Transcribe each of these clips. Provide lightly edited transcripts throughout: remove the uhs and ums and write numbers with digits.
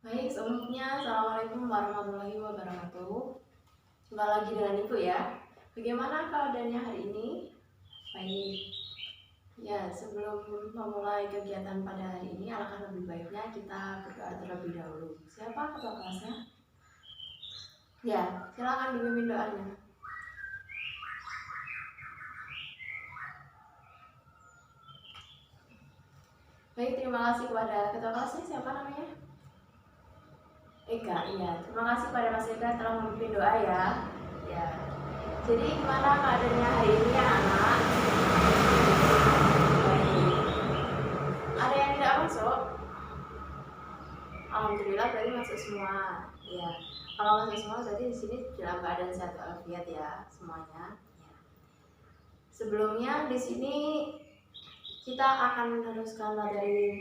Baik, sebelumnya Assalamualaikum warahmatullahi wabarakatuh. Jumpa lagi dengan Ibu ya. Bagaimana keadaannya hari ini? Baik. Ya, sebelum memulai kegiatan pada hari ini, alangkah lebih baiknya kita berdoa terlebih dahulu. Siapa ketua kelasnya? Ya, silakan dipimpin doanya. Baik, terima kasih kepada ketua kelasnya. Siapa namanya? Eka, iya. Terima kasih pada Mas Eka telah memimpin doa ya. Ya. Jadi gimana keadaannya hari ini ya anak? Baik. Ada yang tidak masuk? Alhamdulillah berarti masuk semua. Ya. Kalau masuk semua berarti di sini dalam keadaan sehat walafiat ya semuanya. Ya. Sebelumnya di sini kita akan meneruskan materi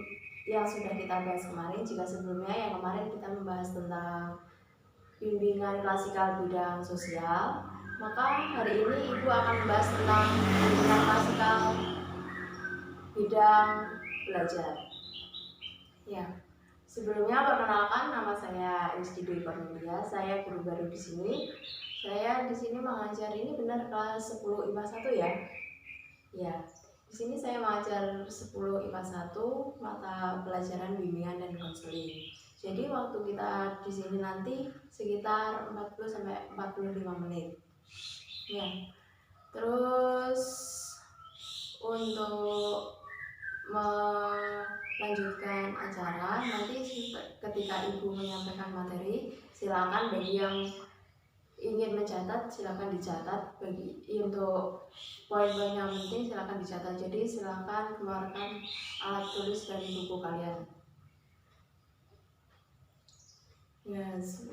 yang sudah kita bahas kemarin. Jika sebelumnya yang kemarin kita membahas tentang bimbingan klasikal bidang sosial, maka hari ini Ibu akan membahas tentang bimbingan klasikal bidang belajar. Ya, sebelumnya perkenalkan, nama saya Rizky Dwi Cornelia. Saya guru baru di sini. Saya di sini mengajar ini benar kelas 10 IPA 1 ya. Ya, di sini saya mengajar 10 IPA 1 mata pelajaran bimbingan dan konseling. Jadi waktu kita di sini nanti sekitar 40 sampai 45 menit. Ya. Terus untuk melanjutkan acara nanti ketika Ibu menyampaikan materi, silakan bagi yang ingin mencatat silakan dicatat, bagi untuk poin-poin yang penting silakan dicatat. Jadi silakan keluarkan alat tulis dari buku kalian. Yes.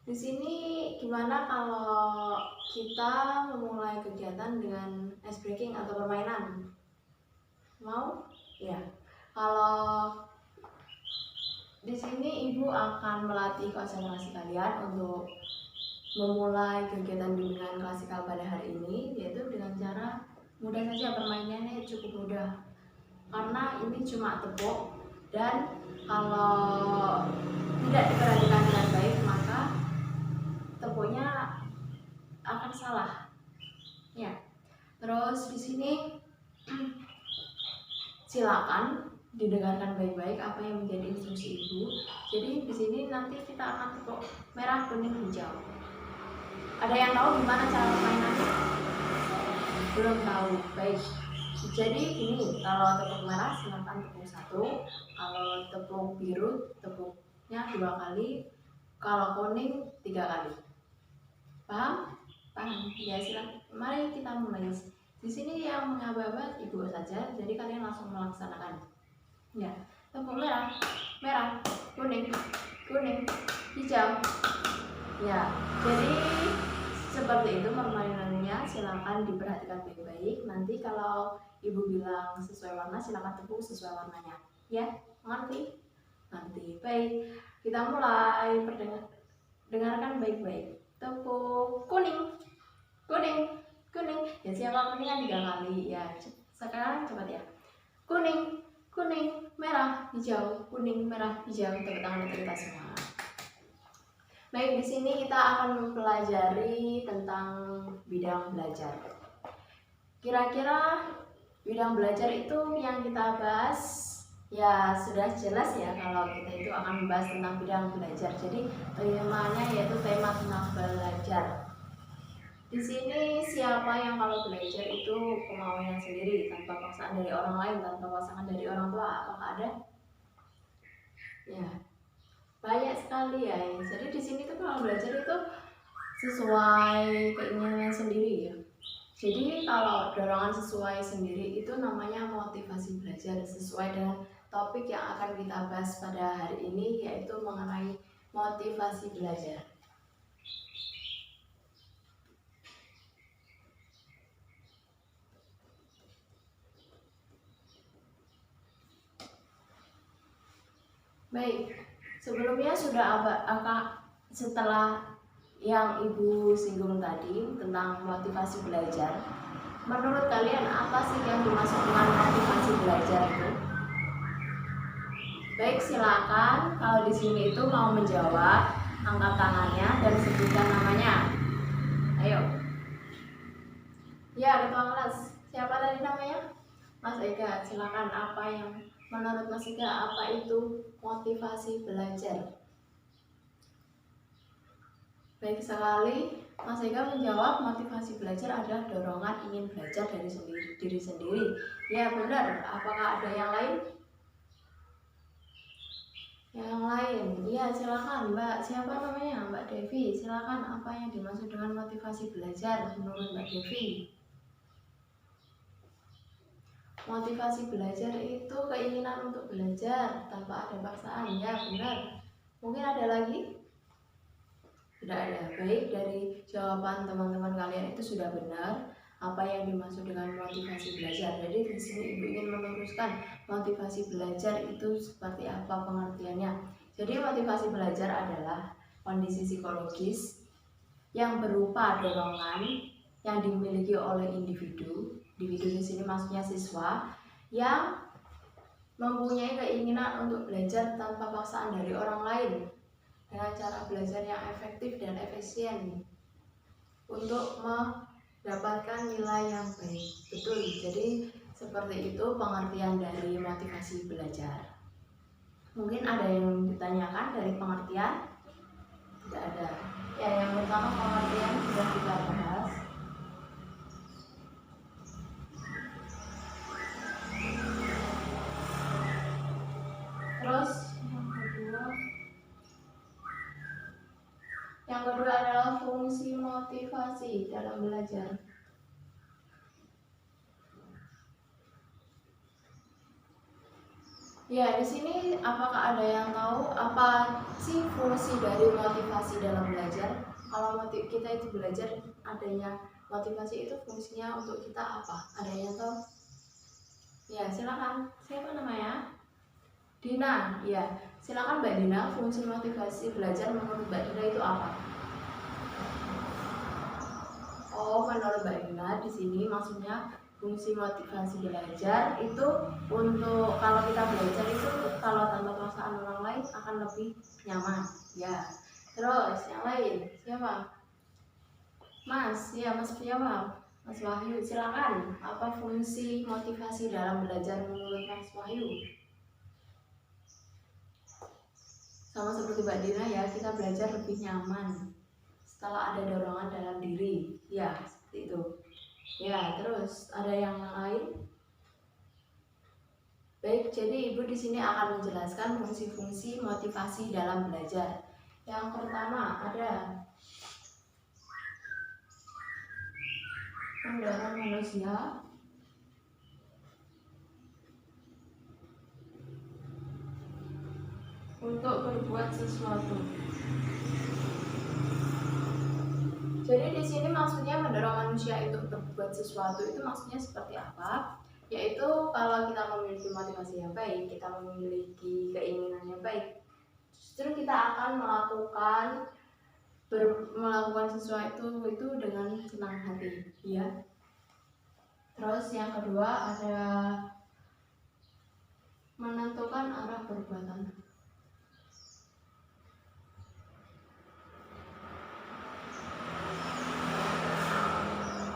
Di sini gimana kalau kita memulai kegiatan dengan ice breaking atau permainan? Mau? Ya. Kalau di sini Ibu akan melatih konsentrasi kalian untuk memulai kegiatan bimbingan klasikal pada hari ini, yaitu dengan cara mudah saja. Permainannya cukup mudah karena ini cuma tepuk, dan kalau tidak diperhatikan dengan baik maka tepuknya akan salah. Ya. Terus di sini silakan didengarkan baik-baik apa yang menjadi instruksi Ibu. Jadi di sini nanti kita akan tepuk merah, kuning, hijau. Ada yang tahu gimana cara permainannya? Belum tahu. Baik. Jadi ini kalau tepuk merah silakan tepuk 1, kalau tepuk biru tepuknya 2 kali, kalau kuning 3 kali. Paham? Paham. Ya, silakan. Mari kita mulai. Di sini yang mengaba-aba Ibu saja, jadi kalian langsung melaksanakan. Ya, tepuk merah, merah, kuning, kuning, hijau. Ya, jadi seperti itu permainannya. Silakan diperhatikan baik-baik. Nanti kalau Ibu bilang sesuai warna, silakan tepuk sesuai warnanya. Ya, ngerti? Ngerti. Baik, kita mulai. Dengarkan baik-baik. Tepuk kuning, kuning, kuning. Ya, siapa kuning kan 3 kali. Ya, sekarang cepat ya. Kuning, kuning, merah, hijau, kuning, merah, hijau. Tepuk tangan untuk kita semua. Baik, di sini kita akan mempelajari tentang bidang belajar. Kira-kira bidang belajar itu yang kita bahas ya sudah jelas ya, kalau kita itu akan membahas tentang bidang belajar. Jadi temanya yaitu tema tentang belajar. Di sini siapa yang kalau belajar itu kemauannya sendiri, tanpa paksaan dari orang lain, tanpa paksaan dari orang tua? Apakah ada? Ya, banyak sekali ya. Jadi di sini tuh kalau belajar itu sesuai keinginan sendiri ya. Jadi kalau dorongan sesuai sendiri itu namanya motivasi belajar, sesuai dengan topik yang akan kita bahas pada hari ini, yaitu mengenai motivasi belajar. Baik, sebelumnya sudah setelah yang Ibu singgung tadi tentang motivasi belajar, menurut kalian apa sih yang dimaksud dengan motivasi belajar itu? Baik, silakan kalau di sini itu mau menjawab, angkat tangannya dan sebutkan namanya. Ayo. Ya, ketua kelas. Siapa tadi namanya? Mas Ega. Silakan, apa yang menurut Mas Ega apa itu motivasi belajar? Baik sekali, Mas Ega menjawab motivasi belajar adalah dorongan ingin belajar dari diri sendiri. Ya benar, apakah ada yang lain? Yang lain, iya silakan Mbak. Siapa namanya? Mbak Devi. Silakan, apa yang dimaksud dengan motivasi belajar menurut Mbak Devi? Motivasi belajar itu keinginan untuk belajar tanpa ada paksaan. Ya benar. Mungkin ada lagi? Tidak ada. Baik, dari jawaban teman-teman kalian itu sudah benar apa yang dimaksud dengan motivasi belajar. Jadi di sini Ibu ingin meluruskan motivasi belajar itu seperti apa pengertiannya. Jadi motivasi belajar adalah kondisi psikologis yang berupa dorongan yang dimiliki oleh individu. Individu di sini maksudnya siswa yang mempunyai keinginan untuk belajar tanpa paksaan dari orang lain, dengan cara belajar yang efektif dan efisien untuk mendapatkan nilai yang baik. Betul, jadi seperti itu pengertian dari motivasi belajar. Mungkin ada yang ditanyakan dari pengertian? Tidak ada. Ya, yang pertama pengertian sudah kita bahas. Terus yang kedua adalah fungsi motivasi dalam belajar. Ya, di sini apakah ada yang tahu apa sih fungsi dari motivasi dalam belajar? Kalau kita itu belajar, adanya motivasi itu fungsinya untuk kita apa? Ada yang tahu? Ya, silakan. Siapa namanya? Dina. Ya, silakan Mbak Dina. Fungsi motivasi belajar menurut Mbak Dina itu apa? Oh, menurut Mbak Dina di sini maksudnya fungsi motivasi belajar itu untuk kalau kita belajar itu kalau tanpa paksaan orang lain akan lebih nyaman. Ya. Terus yang lain siapa? Mas, ya Mas siapa? Mas Wahyu, silakan. Apa fungsi motivasi dalam belajar menurut Mas Wahyu? Sama seperti Mbak Dina ya, kita belajar lebih nyaman setelah ada dorongan dalam diri. Ya, seperti itu. Ya, terus ada yang lain? Baik, jadi Ibu di sini akan menjelaskan fungsi-fungsi motivasi dalam belajar. Yang pertama ada mendorong manusia untuk berbuat sesuatu. Jadi di sini maksudnya mendorong manusia untuk berbuat sesuatu itu maksudnya seperti apa? Yaitu kalau kita memiliki motivasi yang baik, kita memiliki keinginan yang baik, justru kita akan melakukan sesuatu itu dengan senang hati, ya. Terus yang kedua ada menentukan arah perbuatan.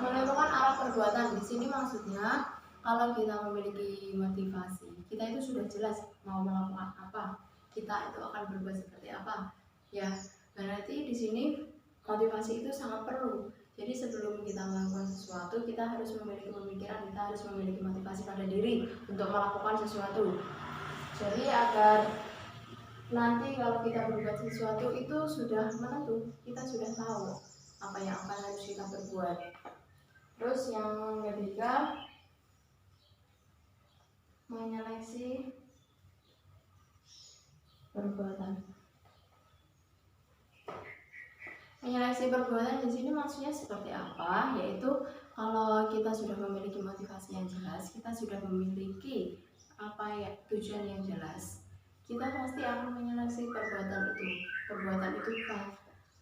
Menentukan arah perbuatan di sini maksudnya kalau kita memiliki motivasi, kita itu sudah jelas mau melakukan apa, kita itu akan berbuat seperti apa. Ya, berarti di sini motivasi itu sangat perlu. Jadi sebelum kita melakukan sesuatu, kita harus memiliki pemikiran, kita harus memiliki motivasi pada diri untuk melakukan sesuatu. Jadi agar nanti kalau kita berbuat sesuatu itu sudah menentu, kita sudah tahu apa yang akan harus kita berbuat. Terus yang ketiga, menyeleksi perbuatan. Menyeleksi perbuatan di sini maksudnya seperti apa? Yaitu kalau kita sudah memiliki motivasi yang jelas, kita sudah memiliki tujuan yang jelas, kita pasti akan menyeleksi perbuatan itu. Perbuatan itu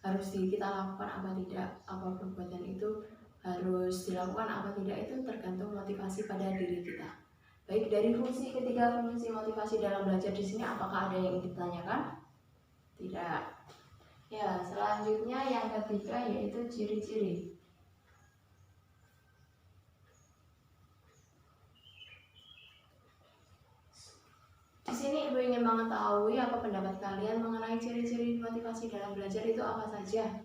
harus kita lakukan apa tidak, apa perbuatan itu harus dilakukan apa tidak, itu tergantung motivasi pada diri kita. Baik, dari ketiga fungsi motivasi dalam belajar di sini, apakah ada yang ingin ditanyakan? Tidak. Ya, selanjutnya yang ketiga yaitu ciri-ciri. Di sini Ibu ingin mengetahui apa pendapat kalian mengenai ciri-ciri motivasi dalam belajar itu apa saja.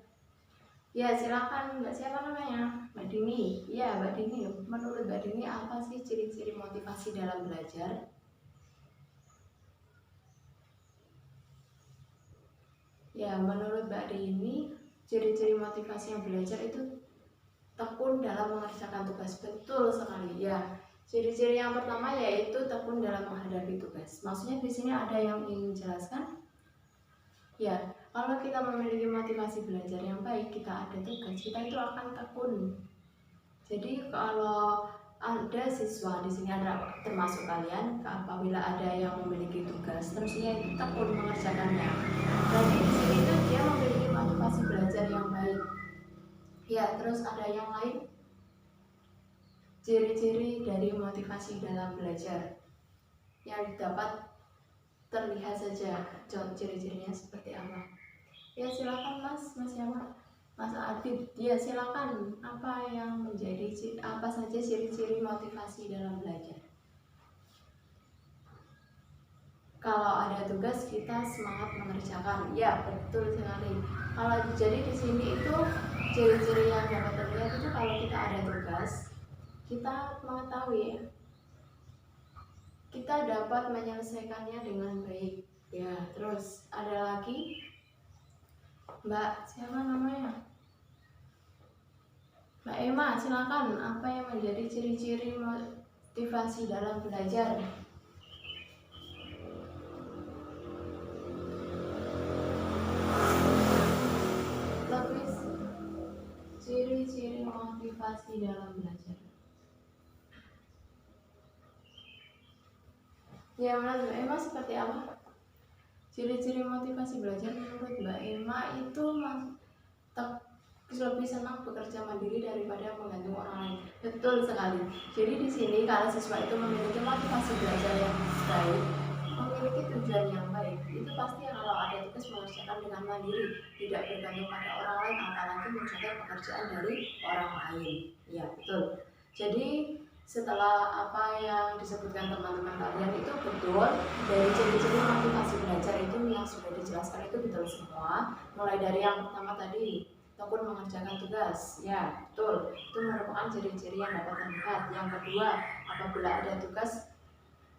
Ya, silakan Mbak, siapa namanya? Mbak Dini. Ya, Mbak Dini. Menurut Mbak Dini apa sih ciri-ciri motivasi dalam belajar? Ya, menurut Mbak Dini ciri-ciri motivasi yang belajar itu tekun dalam mengerjakan tugas. Betul sekali. Ya, ciri-ciri yang pertama yaitu tekun dalam menghadapi tugas. Maksudnya di sini ada yang ingin menjelaskan? Ya, kalau kita memiliki motivasi belajar yang baik, kita ada tugas, kita itu akan tekun. Jadi kalau ada siswa di sini, ada termasuk kalian, apabila ada yang memiliki tugas, terus dia itu tekun mengerjakannya. Berarti di sini itu dia memiliki motivasi belajar yang baik. Ya, terus ada yang lain, ciri-ciri dari motivasi dalam belajar yang dapat terlihat saja ciri-cirinya seperti apa. Ya, silakan Mas siapa? Mas Adit. Ya, silakan. Apa yang menjadi apa saja ciri-ciri motivasi dalam belajar? Kalau ada tugas kita semangat mengerjakan. Ya, betul sekali. Kalau jadi di sini itu ciri-ciri yang dapat terlihat itu kalau kita ada tugas, kita mengetahui kita dapat menyelesaikannya dengan baik. Ya, terus ada lagi Mbak, siapa namanya? Mbak Emma, silakan. Apa yang menjadi ciri-ciri motivasi dalam belajar? Lebih ciri-ciri motivasi dalam belajar. Ya, menurut Mbak Emma seperti apa? Ciri-ciri motivasi belajar menurut Mbak Emma itu lebih senang bekerja mandiri daripada menggantung orang lain. Betul sekali. Jadi di sini kalau siswa itu memiliki motivasi belajar yang baik, memiliki tujuan yang baik, itu pasti kalau ada tugas mengerjakan dengan mandiri, tidak bergantung pada orang lain, apalagi mencontoh pekerjaan dari orang lain. Ya, betul. Jadi setelah apa yang disebutkan teman-teman kalian itu betul, dari ciri-ciri motivasi belajar itu yang sudah dijelaskan itu betul semua. Mulai dari yang pertama tadi, tekun mengerjakan tugas. Ya, betul. Itu merupakan ciri-ciri yang dapat terlihat. Yang kedua, apabila ada tugas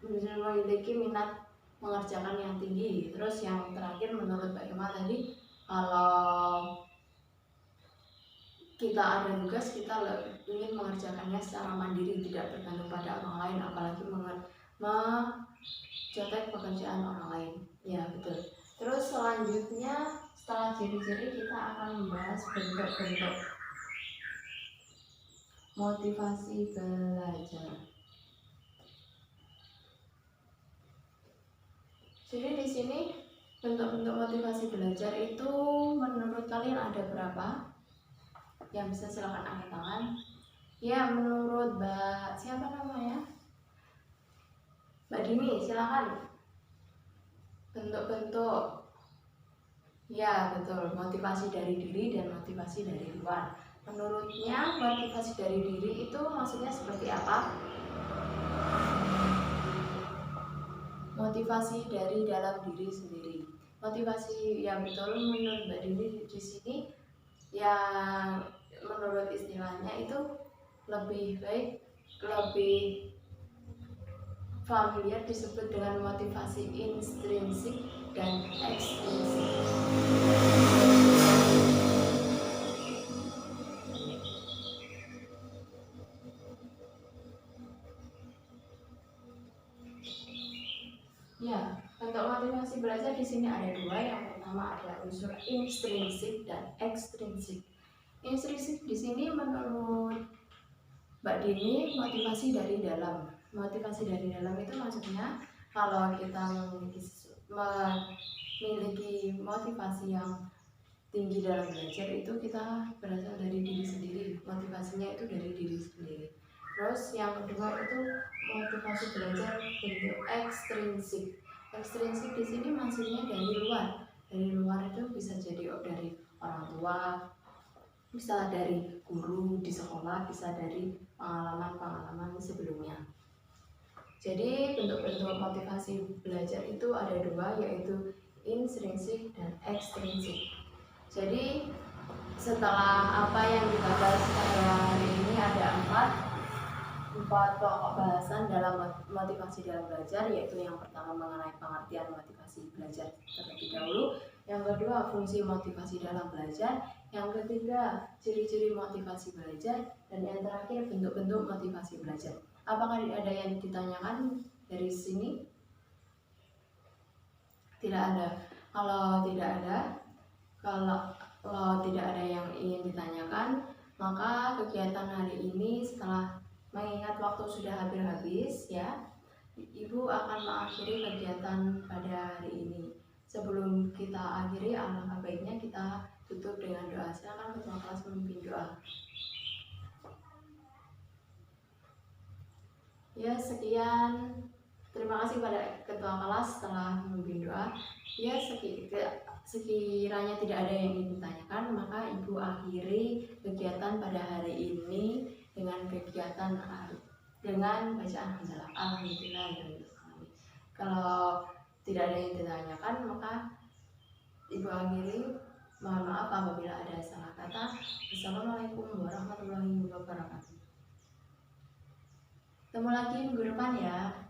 memiliki minat mengerjakan yang tinggi. Terus yang terakhir menurut Mbak Emma tadi, kalau kita ada tugas, kita ingin mengerjakannya secara mandiri, tidak bergantung pada orang lain, apalagi mencontek pekerjaan orang lain. Ya, betul. Terus selanjutnya setelah ciri-ciri kita akan membahas bentuk-bentuk motivasi belajar. Jadi di sini bentuk-bentuk motivasi belajar itu menurut kalian ada berapa? Yang bisa silakan angkat tangan. Ya, menurut Mbak siapa namanya? Mbak Dini, silakan. Bentuk-bentuk. Ya, betul. Motivasi dari diri dan motivasi dari luar. Menurutnya motivasi dari diri itu maksudnya seperti apa? Motivasi dari dalam diri sendiri. Motivasi yang betul menurut Mbak Dini di sini yang menurut istilahnya itu lebih baik, lebih familiar disebut dengan motivasi intrinsik dan ekstrinsik. Ya, untuk motivasi belajar di sini ada dua. Yang pertama ada unsur intrinsik dan ekstrinsik. Intrinsik di sini menurut Mbak Dini motivasi dari dalam. Motivasi dari dalam itu maksudnya kalau kita memiliki motivasi yang tinggi dalam belajar itu kita berasal dari diri sendiri. Motivasinya itu dari diri sendiri. Terus yang kedua itu motivasi belajar bentuk ekstrinsik. Ekstrinsik di sini maksudnya dari luar. Dari luar itu bisa jadi dari orang tua, bisa dari guru di sekolah, bisa dari pengalaman-pengalaman sebelumnya. Jadi bentuk-bentuk motivasi belajar itu ada dua, yaitu intrinsik dan ekstrinsik. Jadi setelah apa yang kita bahas pada hari ini ada empat pokok bahasan dalam motivasi dalam belajar, yaitu yang pertama mengenai pengertian motivasi belajar terlebih dahulu, yang kedua fungsi motivasi dalam belajar, yang ketiga ciri-ciri motivasi belajar, dan yang terakhir bentuk-bentuk motivasi belajar. Apakah ada yang ditanyakan dari sini? Tidak ada. Kalau tidak ada yang ingin ditanyakan, maka kegiatan hari ini setelah mengingat waktu sudah hampir habis ya, Ibu akan mengakhiri kegiatan pada hari ini. Sebelum kita akhiri, alangkah baiknya kita tutup dengan doa. Silakan ketua kelas memimpin doa. Ya, sekian. Terima kasih pada ketua kelas telah memimpin doa. Ya, sekiranya tidak ada yang ingin ditanyakan, maka Ibu akhiri kegiatan pada hari ini dengan kegiatan dengan bacaan hamdalah. Alhamdulillah. Kalau tidak ada yang ditanyakan, maka Ibu akhiri. Mohon maaf apabila ada salah kata. Assalamualaikum warahmatullahi wabarakatuh. Ketemu lagi minggu depan ya.